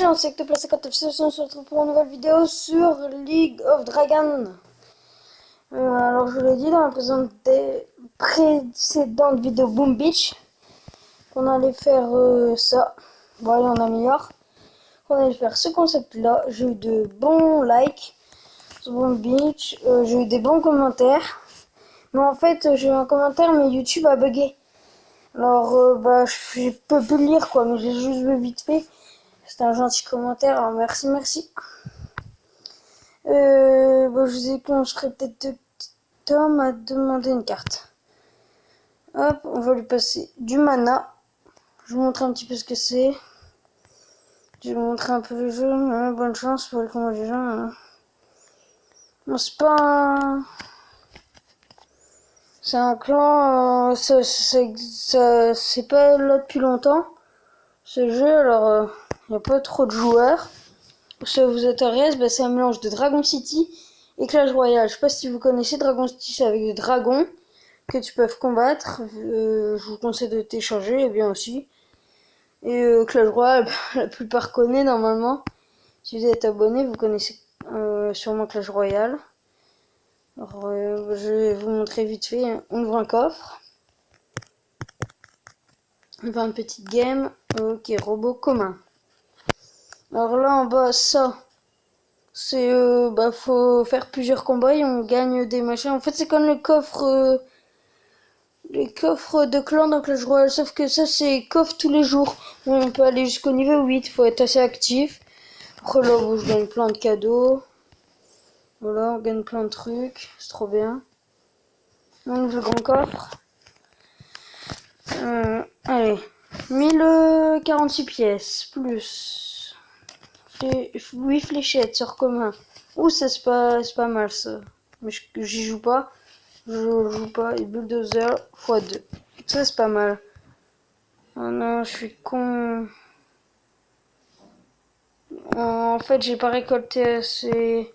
gens, c'est que Place 50 FC, on se retrouve pour une nouvelle vidéo sur League of Dragons. Alors je vous l'ai dit dans la précédente vidéo Boom Beach, qu'on allait faire ça. Bon allez, on améliore. Qu'on allait faire ce concept là. J'ai eu de bons likes sur Boom Beach, j'ai eu des bons commentaires. Mais en fait j'ai eu un commentaire mais YouTube a bugué. Alors je peux plus le lire quoi, mais j'ai juste vu vite fait. C'est un gentil commentaire, alors merci. Je vous ai dit qu'on serait peut-être Tom à demander une carte. Hop, on va lui passer du mana. Je vous montre un petit peu ce que c'est. Je vais vous montrer un peu le jeu. Bonne chance pour les combats des gens. Bon, c'est pas un... C'est un clan, c'est pas là depuis longtemps, ce jeu, alors il n'y a pas trop de joueurs. Si ça vous intéresse, c'est un mélange de Dragon City et Clash Royale. Je sais pas si vous connaissez Dragon City, c'est avec des dragons que tu peux combattre. Je vous conseille de télécharger, et bien aussi. Et Clash Royale, la plupart connaissent normalement. Si vous êtes abonné, vous connaissez sûrement Clash Royale. Alors, je vais vous montrer vite fait. On ouvre un coffre. On va une petite game. Ok, robot commun. Alors là en bas, ça, c'est faut faire plusieurs combats et on gagne des machins. En fait, c'est comme les coffres de clan dans Clash Royale, sauf que ça, c'est coffre tous les jours. On peut aller jusqu'au niveau 8, faut être assez actif. Après là, je gagne plein de cadeaux. Voilà, on gagne plein de trucs, c'est trop bien. On ouvre le grand coffre. Allez, 1046 pièces, plus 8 fléchettes sur commun. Ouh, ça c'est pas mal ça. Mais j'y joue pas. Je joue pas. Et bulldozer x2. Ça c'est pas mal. Oh non, je suis con. En fait, j'ai pas récolté assez.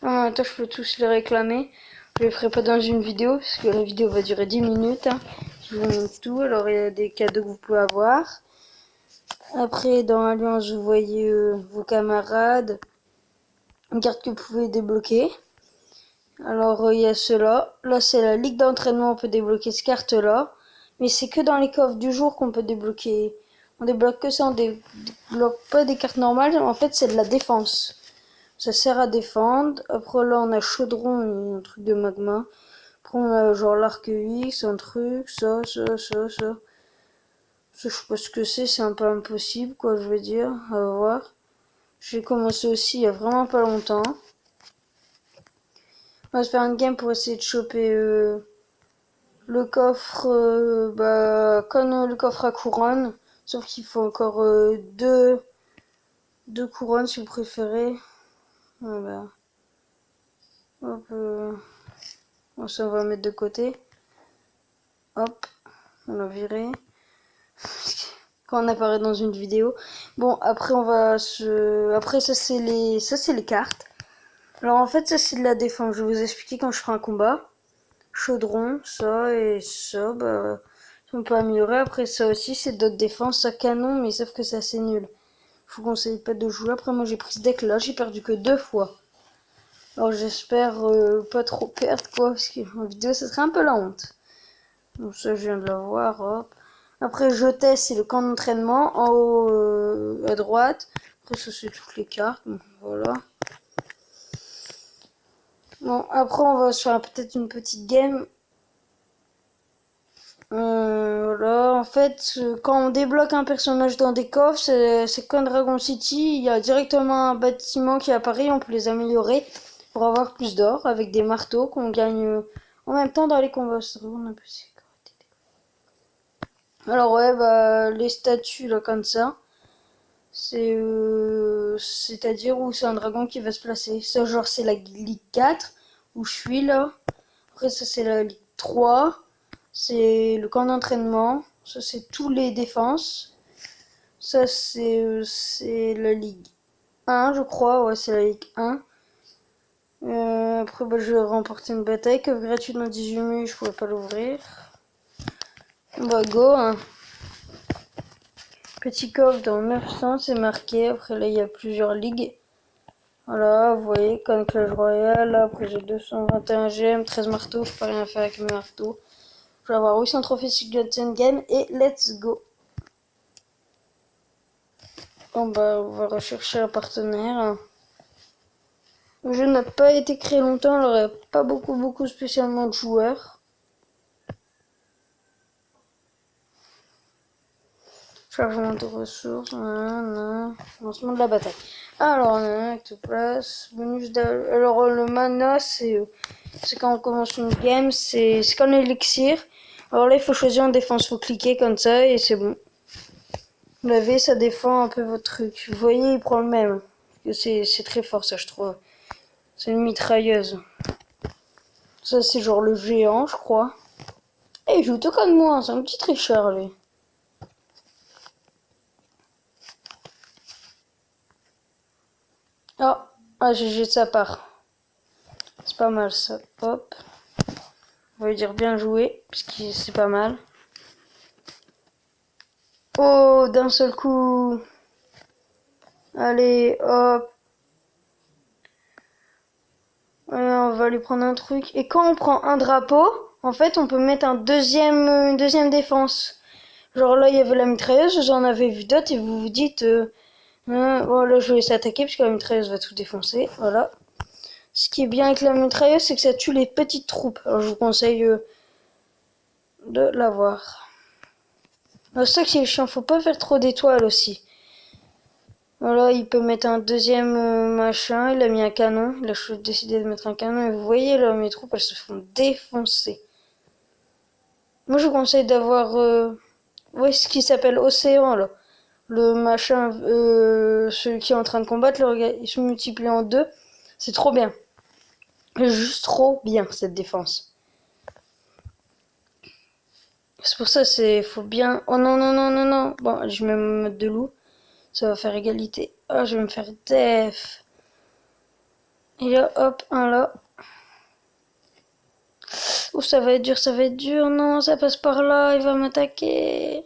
Ah, attends, je peux tous les réclamer. Je les ferai pas dans une vidéo, parce que la vidéo va durer 10 minutes. Je vous montre tout. Alors, il y a des cadeaux que vous pouvez avoir. Après, dans Alliance, vous voyez vos camarades. Une carte que vous pouvez débloquer. Alors, il y a cela. Là, c'est la ligue d'entraînement. On peut débloquer cette carte-là. Mais c'est que dans les coffres du jour qu'on peut débloquer. On débloque que ça. On débloque pas des cartes normales. En fait, c'est de la défense. Ça sert à défendre. Après là on a chaudron, un truc de magma. Après on a genre l'arc X, un truc, ça. Ça je sais pas ce que c'est un peu impossible quoi je veux dire. À voir. J'ai commencé aussi il y a vraiment pas longtemps. On va se faire une game pour essayer de choper le coffre, comme le coffre à couronne. Sauf qu'il faut encore deux couronnes si vous préférez. Voilà. Hop, bon, ça on va mettre de côté. Hop, on l'a viré. Quand on apparaît dans une vidéo. Bon, après on va se... Après ça c'est les cartes. Alors en fait ça c'est de la défense. Je vais vous expliquer quand je ferai un combat. Chaudron, ça et ça, on peut améliorer. Après ça aussi c'est d'autres défenses, ça canon, mais sauf que c'est assez nul. Je vous conseille pas de jouer. Après moi j'ai pris ce deck là, j'ai perdu que 2 fois. Alors j'espère pas trop perdre quoi, parce qu'en vidéo ça serait un peu la honte. Donc ça je viens de l'avoir, hop. Après je teste, c'est le camp d'entraînement en haut à droite. Après ça c'est toutes les cartes, donc voilà. Bon après on va se faire peut-être une petite game. Voilà, en fait quand on débloque un personnage dans des coffres, c'est comme Dragon City, il y a directement un bâtiment qui apparaît, on peut les améliorer pour avoir plus d'or avec des marteaux qu'on gagne en même temps dans les combats. Alors ouais, les statues là comme ça, c'est-à-dire où c'est un dragon qui va se placer. Ça genre c'est la Ligue 4 où je suis là. Après ça c'est la Ligue 3, c'est le camp d'entraînement. Ça c'est tous les défenses. Ça c'est la Ligue 1 je crois, ouais c'est la Ligue 1. Après je vais remporter une bataille que gratuite dans 18 minutes, je pourrais pas l'ouvrir. Bah go hein. Petit coffre dans 900, c'est marqué. Après là, il y a plusieurs ligues. Voilà, vous voyez, comme Clash Royale. Là, après j'ai 221 gemmes, 13 marteaux. Je peux rien faire avec mes marteaux. Je vais avoir 800 trophées sur Gotten Game et let's go. Bon bah, on va rechercher un partenaire. Le jeu n'a pas été créé longtemps, alors il n'y a pas beaucoup spécialement de joueurs. Chargement de ressources, lancement de la bataille. Alors, on a acte place, bonus alors le mana, c'est quand on commence une game, c'est quand l'élixir. Alors là, il faut choisir en défense, il faut cliquer comme ça et c'est bon. Vous l'avez, ça défend un peu votre truc. Vous voyez, il prend le même. C'est très fort, ça, je trouve. C'est une mitrailleuse. Ça, c'est genre le géant, je crois. Et il joue tout comme moi, c'est un petit tricheur, lui. Oh, GG de sa part. C'est pas mal ça. Hop. On va lui dire bien joué, puisque c'est pas mal. Oh, d'un seul coup. Allez, hop. On va lui prendre un truc. Et quand on prend un drapeau, en fait, on peut mettre une deuxième défense. Genre là, il y avait la mitrailleuse, j'en avais vu d'autres, et vous vous dites... voilà, je vais laisser attaquer, puisque la mitrailleuse va tout défoncer. Voilà. Ce qui est bien avec la mitrailleuse, c'est que ça tue les petites troupes. Alors je vous conseille de l'avoir. C'est ça qui est chiant, faut pas faire trop d'étoiles aussi. Voilà, il peut mettre un deuxième machin, il a mis un canon, il a décidé de mettre un canon, et vous voyez là, mes troupes, elles se font défoncer. Moi je vous conseille d'avoir, ce qui s'appelle Océan là. Le machin, celui qui est en train de combattre, il se multiplie en deux. C'est trop bien. Juste trop bien cette défense. C'est pour ça, faut bien... Oh non, non, non, non, non. Bon, je vais me mettre de loup. Ça va faire égalité. Ah, je vais me faire def. Et là, hop, un là. Oh, ça va être dur, ça va être dur. Non, ça passe par là, il va m'attaquer.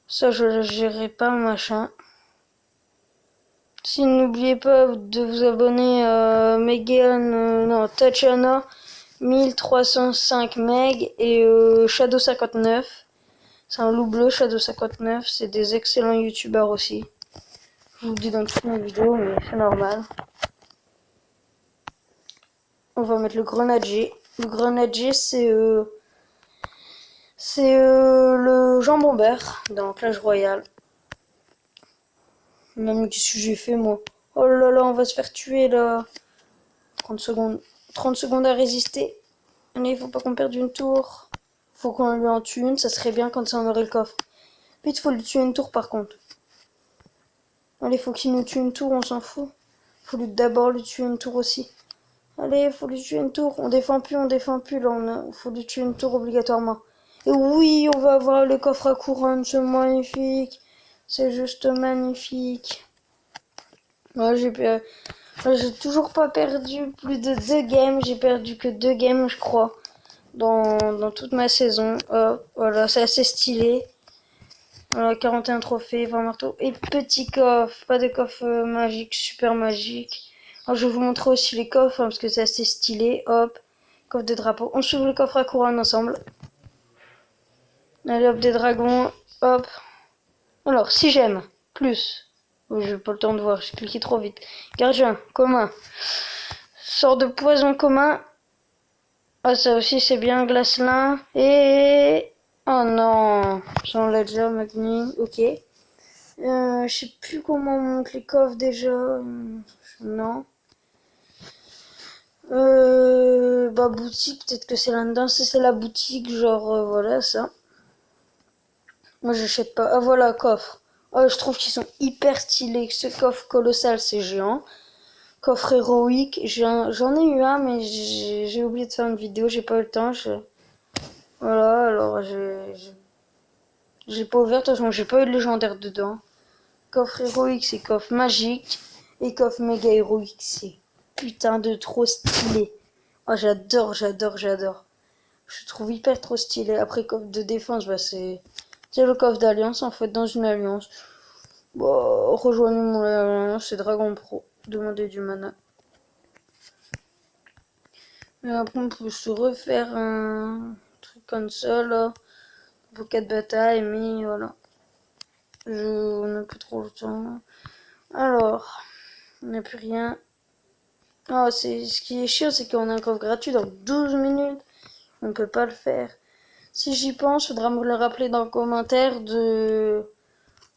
Ça, je ne gérerai pas, machin. Si n'oubliez pas de vous abonner à Tachana 1305 meg et Shadow 59. C'est un loup bleu, Shadow 59. C'est des excellents youtubeurs aussi. Je vous le dis dans toutes mes vidéos, mais c'est normal. On va mettre le grenadier. Le grenadier, c'est le jambon beurre dans Clash Royale. Même qu'est-ce que j'ai fait moi? Oh là là, on va se faire tuer là. 30 secondes. 30 secondes à résister. Allez, il faut pas qu'on perde une tour. Faut qu'on lui en tue une, ça serait bien quand ça en aurait le coffre. Vite, faut lui tuer une tour par contre. Allez, faut qu'il nous tue une tour, on s'en fout. Faut d'abord lui tuer une tour aussi. Allez, faut lui tuer une tour. On défend plus là. Faut lui tuer une tour obligatoirement. Et oui, on va avoir le coffre à couronne, c'est magnifique. C'est juste magnifique. Ouais, j'ai toujours pas perdu plus de 2 games. J'ai perdu que 2 games, je crois. Dans toute ma saison. Voilà, c'est assez stylé. Voilà, 41 trophées, 20 marteaux. Et petit coffre. Pas de coffre magique, super magique. Alors, je vais vous montrer aussi les coffres, parce que c'est assez stylé. Hop, coffre de drapeau. On s'ouvre le coffre à couronne ensemble. Allez, hop, des dragons. Hop. Alors, si j'aime. Plus. Oh, j'ai pas le temps de voir, j'ai cliqué trop vite. Gardien, commun. Sort de poison commun. Ah, ça aussi, c'est bien. Glacelin. Et... Oh non. J'en l'ai déjà, Magni. Ok. Je sais plus comment on monte les coffres déjà. Non. Bah boutique, peut-être que c'est là-dedans. Si c'est la boutique, genre voilà ça. Moi j'achète pas. Ah voilà, coffre. Oh, je trouve qu'ils sont hyper stylés. Ce coffre colossal, c'est géant. Coffre héroïque, j'en ai eu un, mais j'ai oublié de faire une vidéo, j'ai pas eu le temps. Voilà, alors j'ai pas ouvert, de toute façon j'ai pas eu de légendaire dedans. Coffre héroïque, c'est coffre magique. Et coffre méga héroïque, c'est putain de trop stylé. Oh, j'adore. Je trouve hyper trop stylé. Après, coffre de défense, bah c'est C'est le coffre d'alliance en fait, dans une alliance. Bon, rejoignez mon alliance, c'est Dragon Pro. Demandez du mana. Et après on peut se refaire un truc comme ça là. Pour 4 batailles, mais voilà. On n'a plus trop le temps. Alors, on n'a plus rien. Ah, ce qui est chiant, c'est qu'on a un coffre gratuit dans 12 minutes. On peut pas le faire. Si j'y pense, faudra me le rappeler dans le commentaire de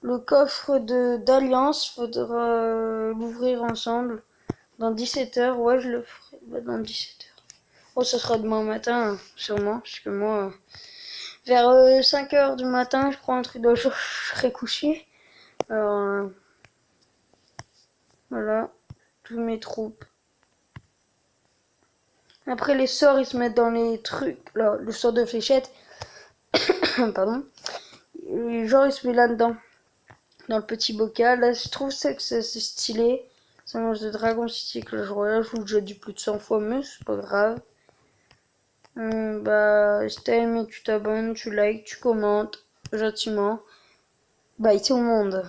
le coffre d'Alliance. Faudra l'ouvrir ensemble dans 17h. Ouais, je le ferai dans 17h. Oh, ça sera demain matin, sûrement. Parce que moi, vers 5h du matin, je crois, un truc de jour, je serai couché. Alors, voilà, tous mes troupes. Après, les sorts, ils se mettent dans les trucs. Là, le sort de fléchette. Pardon. Genre, il se met là-dedans. Dans le petit bocal. Là, je trouve ça que c'est stylé. Ça mange de Dragon City Clash Royale. Je vous le déjà dit plus de 100 fois, mais c'est pas grave. Si t'as aimé, tu t'abonnes, tu likes, tu commentes. Gentiment. Bye tout le monde.